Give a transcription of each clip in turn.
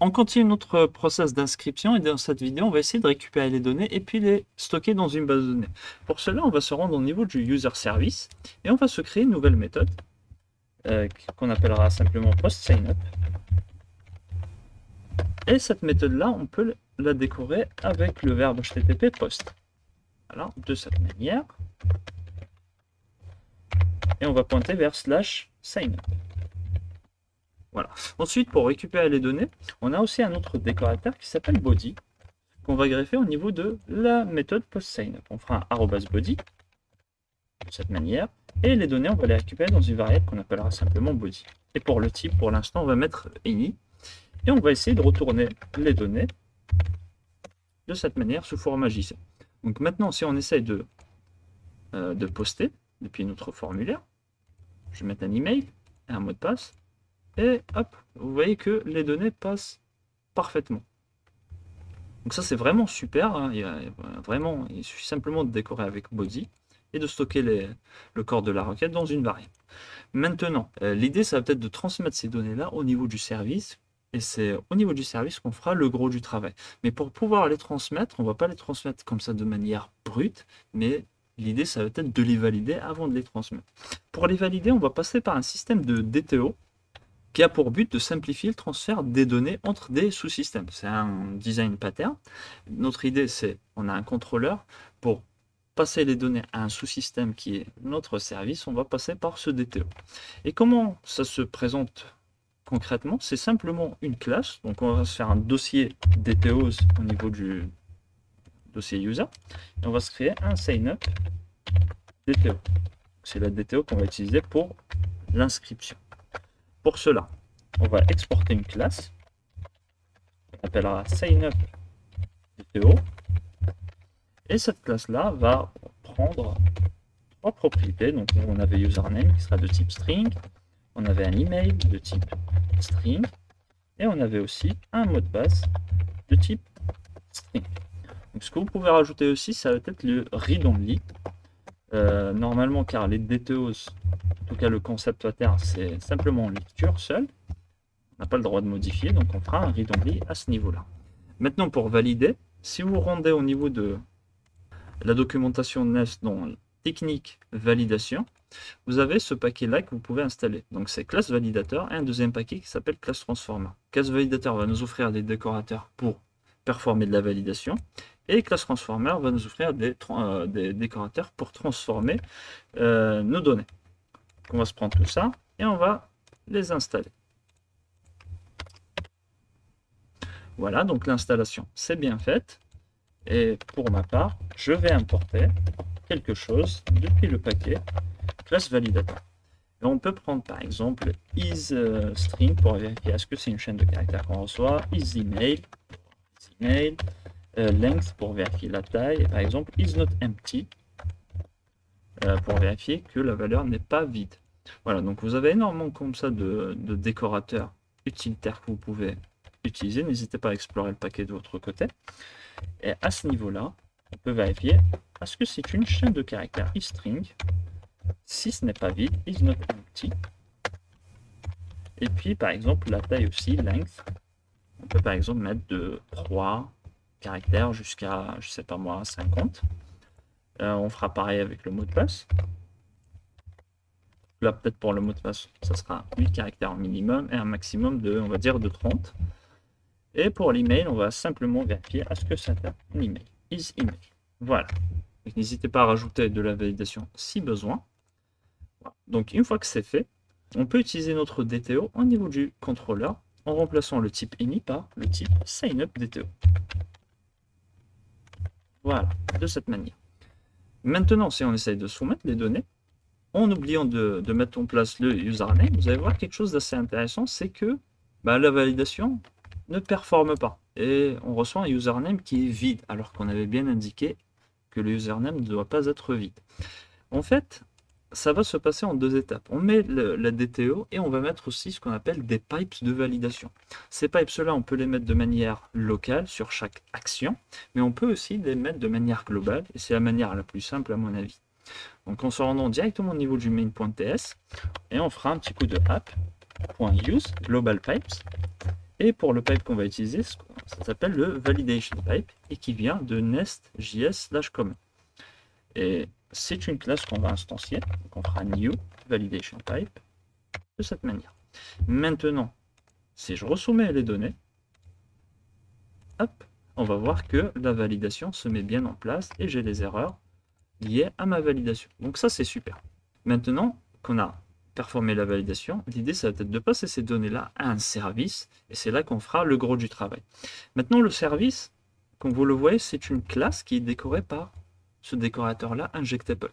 On continue notre process d'inscription et dans cette vidéo, on va essayer de récupérer les données et puis les stocker dans une base de données. Pour cela, on va se rendre au niveau du user service et on va se créer une nouvelle méthode qu'on appellera simplement post-signup. Et cette méthode-là, on peut la décorer avec le verbe HTTP post. Alors, de cette manière. Et on va pointer vers /signup. Voilà. Ensuite, pour récupérer les données, on a aussi un autre décorateur qui s'appelle body, qu'on va greffer au niveau de la méthode post-signup. On fera un @body, de cette manière, et les données, on va les récupérer dans une variable qu'on appellera simplement body. Et pour le type, pour l'instant, on va mettre any, et on va essayer de retourner les données de cette manière sous format JSON. Donc maintenant, si on essaye de poster depuis notre formulaire, je vais mettre un email et un mot de passe, et hop, vous voyez que les données passent parfaitement. Donc ça c'est vraiment super, hein. Il suffit simplement de décorer avec body et de stocker le corps de la requête dans une variable. Maintenant, l'idée ça va peut-être de transmettre ces données-là au niveau du service, et c'est au niveau du service qu'on fera le gros du travail. Mais pour pouvoir les transmettre, on ne va pas les transmettre comme ça de manière brute, mais l'idée ça va être de les valider avant de les transmettre. Pour les valider, on va passer par un système de DTO, qui a pour but de simplifier le transfert des données entre des sous-systèmes. C'est un design pattern. Notre idée, c'est on a un contrôleur. Pour passer les données à un sous-système qui est notre service, on va passer par ce DTO. Et comment ça se présente concrètement? C'est simplement une classe. Donc on va se faire un dossier DTOs au niveau du dossier user. Et on va se créer un signup DTO. C'est la DTO qu'on va utiliser pour l'inscription. Pour cela, on va exporter une classe qu'on appellera signup.dto, et cette classe-là va prendre trois propriétés. Donc on avait username qui sera de type string, on avait un email de type string, et on avait aussi un mot de passe de type string. Donc ce que vous pouvez rajouter aussi, ça va être le read-only. Normalement, car les DTOs, en tout cas le concept à terme, c'est simplement en lecture seule. On n'a pas le droit de modifier, donc on fera un read-only à ce niveau-là. Maintenant, pour valider, si vous rendez au niveau de la documentation Nest dans technique validation, vous avez ce paquet-là que vous pouvez installer. Donc c'est classe validateur et un deuxième paquet qui s'appelle classe transformer. Classe validateur va nous offrir des décorateurs pour performer de la validation. Et classe transformer va nous offrir des décorateurs pour transformer nos données. On va se prendre tout ça et on va les installer. Voilà, donc l'installation c'est bien faite. Et pour ma part, je vais importer quelque chose depuis le paquet classe validateur. Et on peut prendre par exemple isString pour vérifier est-ce que c'est une chaîne de caractères qu'on reçoit, isEmail, length pour vérifier la taille, et par exemple isNotEmpty pour vérifier que la valeur n'est pas vide. Voilà, donc vous avez énormément comme ça de décorateurs utilitaires que vous pouvez utiliser. N'hésitez pas à explorer le paquet de votre côté. Et à ce niveau-là, on peut vérifier est-ce que c'est une chaîne de caractères isString. Si ce n'est pas vide, isNotEmpty. Et puis par exemple la taille aussi, length. On peut par exemple mettre de 3 caractères jusqu'à, je sais pas moi, 50. On fera pareil avec le mot de passe. Là, peut-être pour le mot de passe, ça sera 8 caractères minimum et un maximum de, on va dire, de 30. Et pour l'email, on va simplement vérifier est-ce que c'est un email. isEmail. Voilà. N'hésitez pas à rajouter de la validation si besoin. Voilà. Donc, une fois que c'est fait, on peut utiliser notre DTO au niveau du contrôleur en remplaçant le type any par le type signup.dto. Voilà, de cette manière. Maintenant, si on essaye de soumettre les données, en oubliant de mettre en place le username, vous allez voir quelque chose d'assez intéressant, c'est que la validation ne performe pas. Et on reçoit un username qui est vide, alors qu'on avait bien indiqué que le username ne doit pas être vide. En fait, ça va se passer en deux étapes. On met la DTO et on va mettre aussi ce qu'on appelle des pipes de validation. Ces pipes-là, on peut les mettre de manière locale sur chaque action, mais on peut aussi les mettre de manière globale, et c'est la manière la plus simple à mon avis. Donc en se rendant directement au niveau du main.ts, et on fera un petit coup de app.use global pipes, Et pour le pipe qu'on va utiliser, ça s'appelle le validation pipe et qui vient de nest.js/common. Et c'est une classe qu'on va instancier. Donc on fera new validation pipe de cette manière. Maintenant, si je resoumets les données, hop, on va voir que la validation se met bien en place et j'ai les erreurs liées à ma validation. Donc ça, c'est super. Maintenant qu'on a performé la validation, l'idée, ça va être de passer ces données-là à un service et c'est là qu'on fera le gros du travail. Maintenant, le service, comme vous le voyez, c'est une classe qui est décorée par ce décorateur-là, injectable.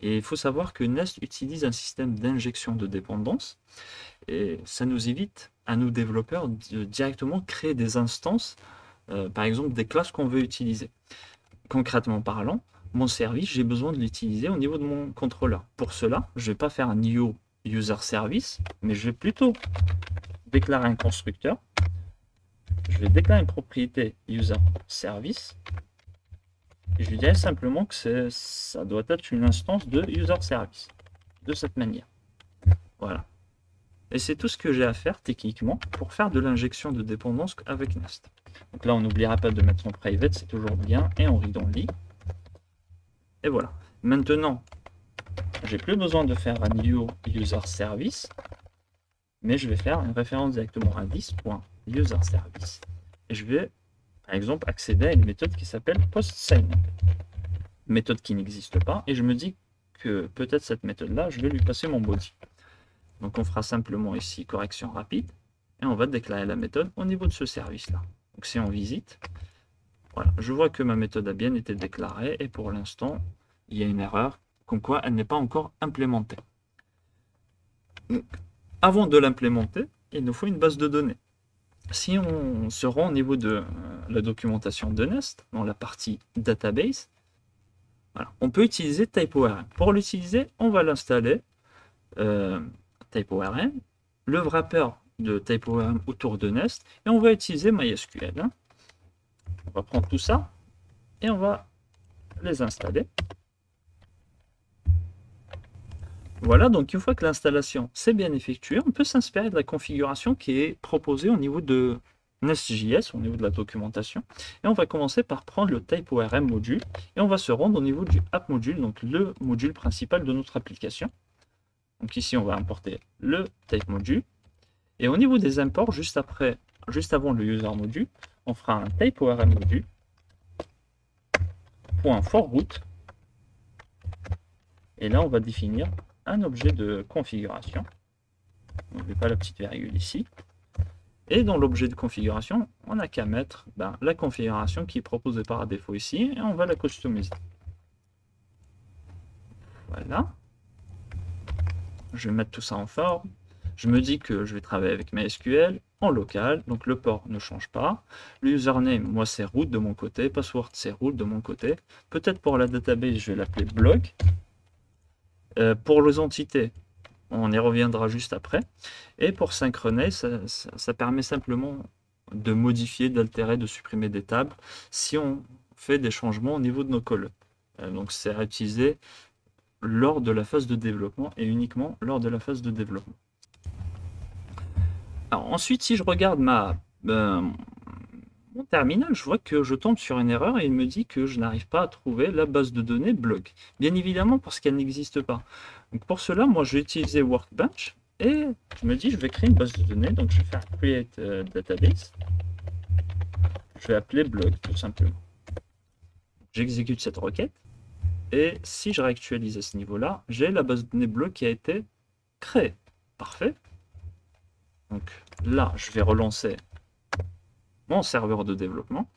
Et il faut savoir que Nest utilise un système d'injection de dépendance et ça nous évite à nous développeurs de directement créer des instances, par exemple des classes qu'on veut utiliser. Concrètement parlant, mon service, j'ai besoin de l'utiliser au niveau de mon contrôleur. Pour cela, je ne vais pas faire un new user service, mais je vais plutôt déclarer un constructeur. Je vais déclarer une propriété user service. Et je lui dirai simplement que ça doit être une instance de user service. De cette manière. Voilà. Et c'est tout ce que j'ai à faire techniquement pour faire de l'injection de dépendance avec Nest. Donc là, on n'oubliera pas de mettre son private, c'est toujours bien, et on read only. Et voilà. Maintenant, j'ai plus besoin de faire un new user service, mais je vais faire une référence directement à this.userService. Et je vais, par exemple, accéder à une méthode qui s'appelle postSignup. Méthode qui n'existe pas, et je me dis que peut-être cette méthode-là, je vais lui passer mon body. Donc on fera simplement ici correction rapide, et on va déclarer la méthode au niveau de ce service-là. Donc si on visite, voilà, je vois que ma méthode a bien été déclarée, et pour l'instant, il y a une erreur, comme quoi elle n'est pas encore implémentée. Donc, avant de l'implémenter, il nous faut une base de données. Si on se rend au niveau de la documentation de Nest, dans la partie database, voilà, on peut utiliser TypeORM. Pour l'utiliser, on va l'installer, TypeORM, le wrapper de TypeORM autour de Nest, et on va utiliser MySQL. On va prendre tout ça, et on va les installer. Voilà, donc une fois que l'installation s'est bien effectuée, on peut s'inspirer de la configuration qui est proposée au niveau de Nest.js, au niveau de la documentation. Et on va commencer par prendre le TypeORM module et on va se rendre au niveau du app module, donc le module principal de notre application. Donc ici, on va importer le type module. Et au niveau des imports, juste avant le user module, on fera un TypeORM module .forRoot. Et là, on va définir un objet de configuration. N'oubliez pas la petite virgule ici. Et dans l'objet de configuration, on n'a qu'à mettre la configuration qui est proposée par défaut ici, et on va la customiser. Voilà. Je vais mettre tout ça en forme. Je me dis que je vais travailler avec MySQL en local, donc le port ne change pas. Le username, moi c'est root de mon côté, password c'est root de mon côté. Peut-être pour la database, je vais l'appeler blog. Pour les entités, on y reviendra juste après. Et pour synchroniser, ça permet simplement de modifier, d'altérer, de supprimer des tables si on fait des changements au niveau de nos colonnes. Donc c'est à utiliser lors de la phase de développement et uniquement lors de la phase de développement. Alors ensuite, si je regarde mon terminal, je vois que je tombe sur une erreur et il me dit que je n'arrive pas à trouver la base de données blog. Bien évidemment parce qu'elle n'existe pas. Donc pour cela, moi je vais utiliser Workbench et je me dis je vais créer une base de données. Donc je vais faire create database. Je vais appeler blog tout simplement. J'exécute cette requête et si je réactualise à ce niveau-là, j'ai la base de données blog qui a été créée. Parfait. Donc là, je vais relancer mon serveur de développement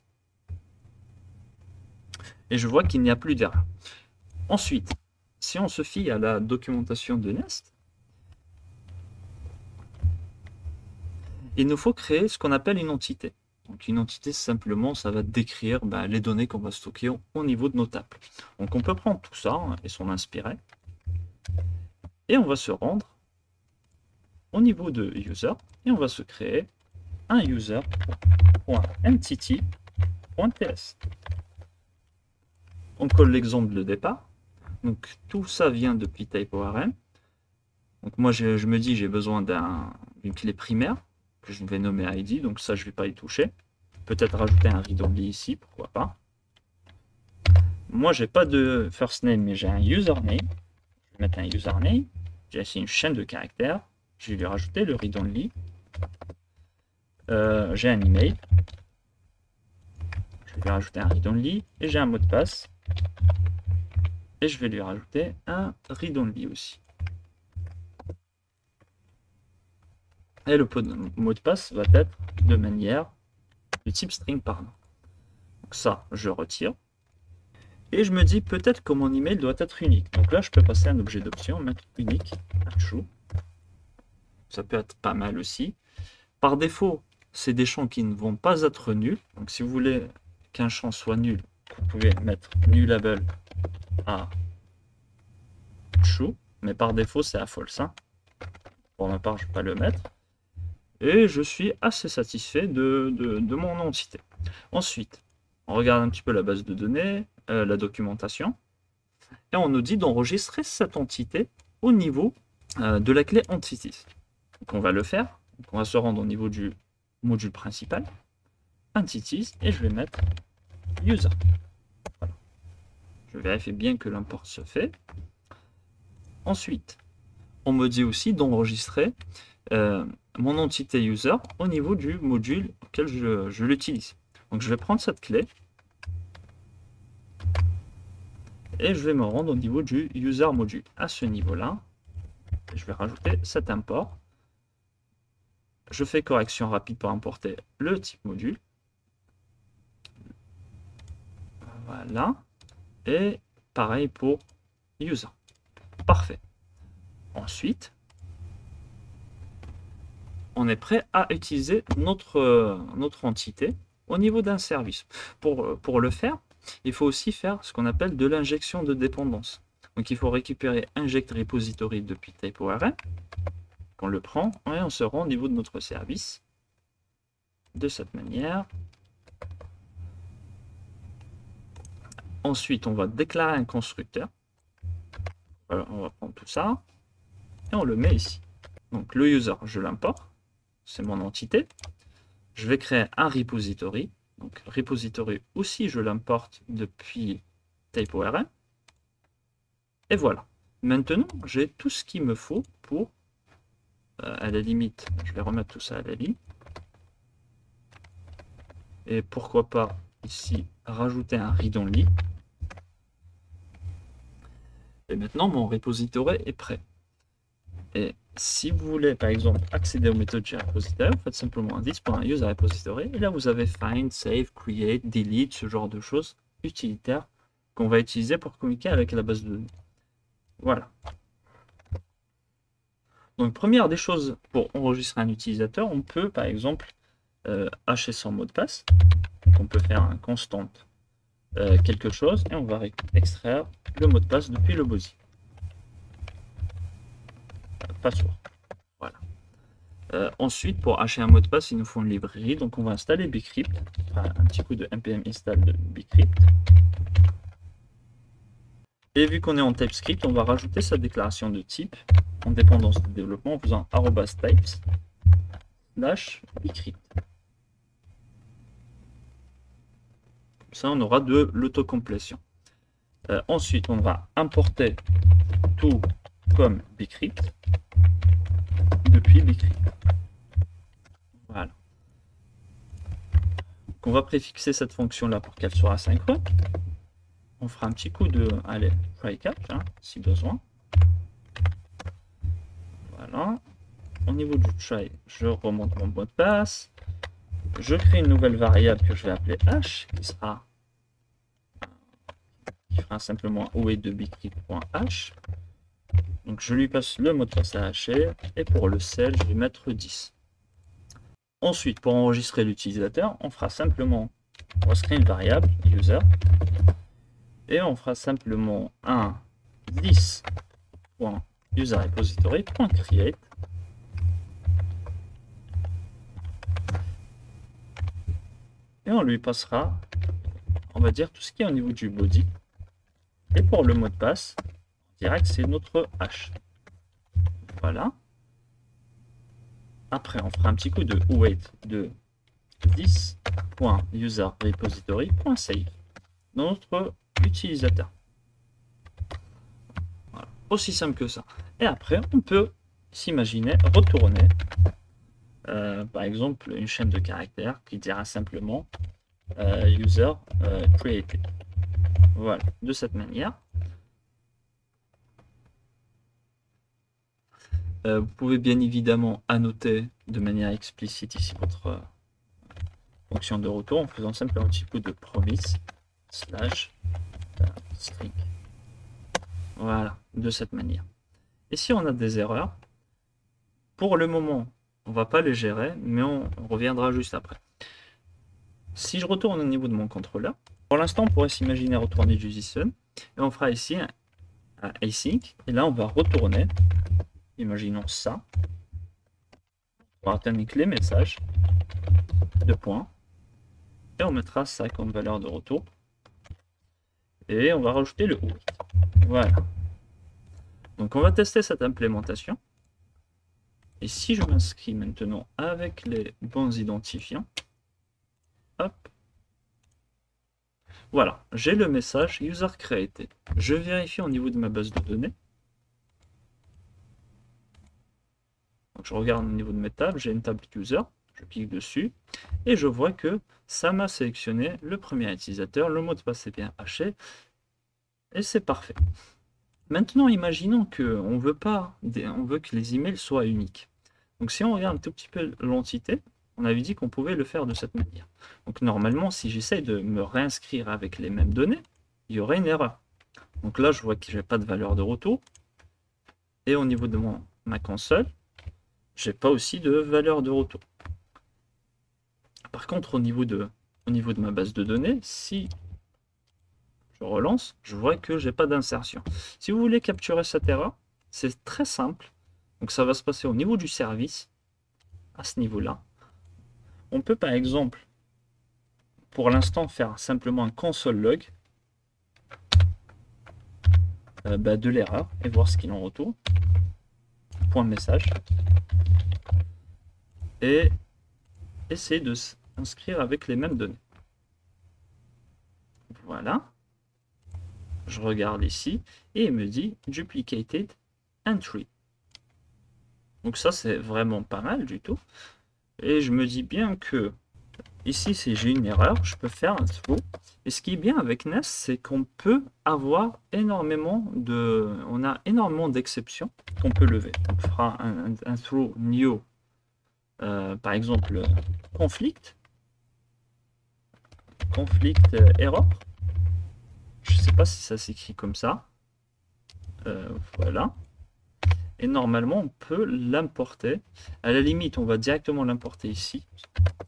et je vois qu'il n'y a plus d'erreur. Ensuite, si on se fie à la documentation de Nest, il nous faut créer ce qu'on appelle une entité. Donc une entité, simplement, ça va décrire les données qu'on va stocker au niveau de nos tables. Donc on peut prendre tout ça et s'en inspirer. Et on va se rendre au niveau de user et on va se créer un user.entity.ts. On colle l'exemple de départ. Donc tout ça vient depuis TypeORM. Donc moi je me dis j'ai besoin d'une clé primaire que je vais nommer ID, donc ça je ne vais pas y toucher. Peut-être rajouter un read-only ici, pourquoi pas. Moi j'ai pas de first name, mais j'ai un username. Je vais mettre un username. J'ai ici une chaîne de caractères. Je vais lui rajouter le read-only. J'ai un email. Je vais lui rajouter un read-only. Et j'ai un mot de passe. Et je vais lui rajouter un read-only aussi. Et le mot de passe va être de manière de type string, pardon. Donc ça, je retire. Et je me dis peut-être que mon email doit être unique. Donc là, je peux passer un objet d'option, mettre unique, true. Ça peut être pas mal aussi. Par défaut, c'est des champs qui ne vont pas être nuls. Donc si vous voulez qu'un champ soit nul, vous pouvez mettre nullable à true. Mais par défaut, c'est à false. Hein. Pour ma part, je ne vais pas le mettre. Et je suis assez satisfait de mon entité. Ensuite, on regarde un petit peu la base de données, la documentation, et on nous dit d'enregistrer cette entité au niveau de la clé entities. Donc on va le faire. Donc on va se rendre au niveau du module principal, entities, et je vais mettre user. Voilà. Je vérifie bien que l'import se fait. Ensuite, on me dit aussi d'enregistrer mon entité user au niveau du module auquel je l'utilise. Donc je vais prendre cette clé et je vais me rendre au niveau du user module. À ce niveau-là, je vais rajouter cet import. Je fais correction rapide pour importer le type module. Voilà. Et pareil pour user. Parfait. Ensuite, on est prêt à utiliser notre entité au niveau d'un service. Pour le faire, il faut aussi faire ce qu'on appelle de l'injection de dépendance. Donc il faut récupérer inject repository depuis type-ORM. On le prend et on se rend au niveau de notre service de cette manière. Ensuite, on va déclarer un constructeur. Voilà, on va prendre tout ça et on le met ici. Donc le user, je l'importe. C'est mon entité. Je vais créer un repository. Donc repository aussi, je l'importe depuis type-ORM. Et voilà. Maintenant, j'ai tout ce qu'il me faut pour, à la limite, je vais remettre tout ça à la ligne. Et pourquoi pas ici, rajouter un read-only. Et maintenant, mon repository est prêt. Et si vous voulez, par exemple, accéder aux méthodes repository, vous faites simplement un dis.userRepository. Et là, vous avez find, save, create, delete, ce genre de choses utilitaires qu'on va utiliser pour communiquer avec la base de données. Voilà. Donc, première des choses pour enregistrer un utilisateur, on peut, par exemple, hacher son mot de passe. Donc, on peut faire un constant quelque chose et on va extraire le mot de passe depuis le body. Password. Voilà. Ensuite, pour hacher un mot de passe, il nous faut une librairie. Donc, on va installer Bcrypt. Un petit coup de npm install de Bcrypt. Et vu qu'on est en TypeScript, on va rajouter sa déclaration de type en dépendance de développement en faisant @types /bcrypt. Comme ça, on aura de l'autocomplétion. Ensuite, on va importer tout comme Bcrypt depuis Bcrypt. Voilà. Donc on va préfixer cette fonction-là pour qu'elle soit asynchrone. On fera un petit coup de try catch, hein, si besoin. Voilà. Au niveau du try, je remonte mon mot de passe. Je crée une nouvelle variable que je vais appeler h, qui fera simplement await de bcrypt.h. Donc je lui passe le mot de passe à hacher et pour le sel, je vais mettre 10. Ensuite, pour enregistrer l'utilisateur, on fera simplement, on va créer une variable user et on fera simplement un 10.userRepository.create et on lui passera, on va dire, tout ce qui est au niveau du body. Et pour le mot de passe, on dira que c'est notre hash. Voilà. Après, on fera un petit coup de wait de this.userRepository.save dans notre utilisateur. Voilà. Aussi simple que ça. Et après, on peut s'imaginer retourner, par exemple, une chaîne de caractères qui dira simplement user created. Voilà, de cette manière. Vous pouvez bien évidemment annoter de manière explicite ici votre fonction de retour en faisant simplement un petit coup de promise slash string. Voilà, de cette manière. Et si on a des erreurs, pour le moment, on ne va pas les gérer, mais on reviendra juste après. Si je retourne au niveau de mon contrôleur, pour l'instant, on pourrait s'imaginer retourner du JSON, et on fera ici un async, et là, on va retourner, imaginons ça, on va atteindre les messages, deux points, et on mettra ça comme valeur de retour, et on va rajouter le wait. Voilà. Donc on va tester cette implémentation. Et si je m'inscris maintenant avec les bons identifiants, hop, voilà, j'ai le message user created. Je vérifie au niveau de ma base de données. Donc je regarde au niveau de mes tables, j'ai une table user, je clique dessus et je vois que ça m'a sélectionné le premier utilisateur, le mot de passe est bien haché et c'est parfait. Maintenant, imaginons qu'on veut que les emails soient uniques. Donc si on regarde un tout petit peu l'entité, on avait dit qu'on pouvait le faire de cette manière. Donc normalement, si j'essaye de me réinscrire avec les mêmes données, il y aurait une erreur. Donc là, je vois que je n'ai pas de valeur de retour. Et au niveau de ma console, je n'ai pas aussi de valeur de retour. Par contre, au niveau de ma base de données, si je relance, je vois que j'ai pas d'insertion. Si vous voulez capturer cette erreur, c'est très simple. Donc ça va se passer au niveau du service, à ce niveau-là. On peut par exemple, pour l'instant, faire simplement un console log de l'erreur et voir ce qu'il en retourne. Point message. Et essayer de s'inscrire avec les mêmes données. Voilà. Je regarde ici et il me dit duplicated entry. Donc ça, c'est vraiment pas mal du tout. Et je me dis bien que ici, si j'ai une erreur, je peux faire un throw. Et ce qui est bien avec Nest, c'est qu'on peut avoir énormément d'exceptions qu'on peut lever. On fera un throw new, par exemple, conflict error. Je ne sais pas si ça s'écrit comme ça. Voilà. Et normalement, on peut l'importer. À la limite, on va directement l'importer ici.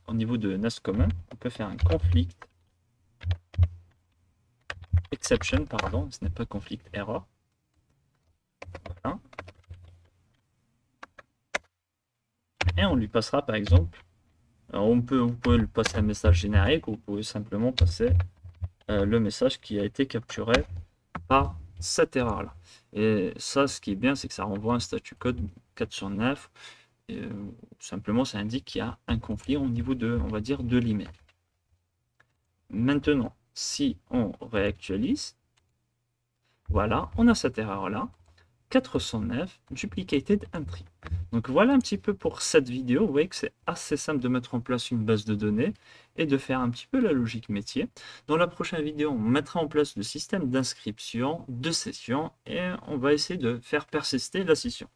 Au niveau de Nest Common, on peut faire un conflict exception, pardon, ce n'est pas conflict error. Voilà. Et on lui passera par exemple, alors vous pouvez lui passer un message générique ou vous pouvez simplement passer le message qui a été capturé par cette erreur là. Et ça, ce qui est bien, c'est que ça renvoie un statut code 409. Et, simplement, ça indique qu'il y a un conflit au niveau de, on va dire, de l'email. Maintenant, si on réactualise, voilà, on a cette erreur là. 409 duplicated entry. Donc voilà un petit peu pour cette vidéo. Vous voyez que c'est assez simple de mettre en place une base de données et de faire un petit peu la logique métier. Dans la prochaine vidéo, on mettra en place le système d'inscription de session et on va essayer de faire persister la session.